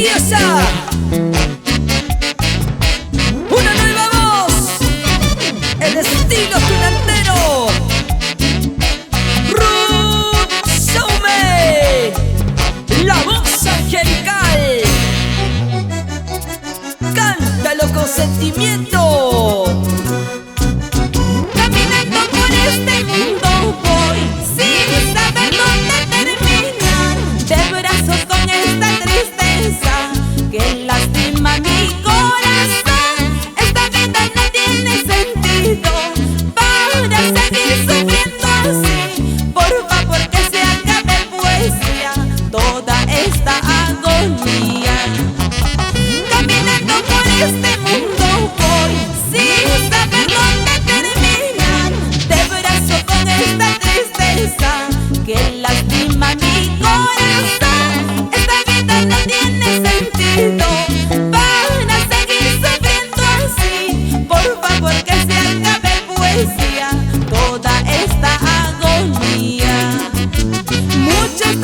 Diosa. Una nueva voz, el estilo tunantero. Ruth Saume, la voz angelical. Cántalo con sentimiento. Caminando por este mundo voy, sin saber dónde terminar. De brazos con esta tristeza que lastima mi corazón. Esta vida no tiene sentido para seguir sufriendo así. Por favor que se acabe pues ya toda esta agonía. Caminando por este mundo voy, sin saber dónde terminar. De brazo con esta tristeza que lastima mi corazón. Esta vida no tiene sentido para seguir sufriendo así. Por favor que se acabe pues ya toda esta agonía. Muchos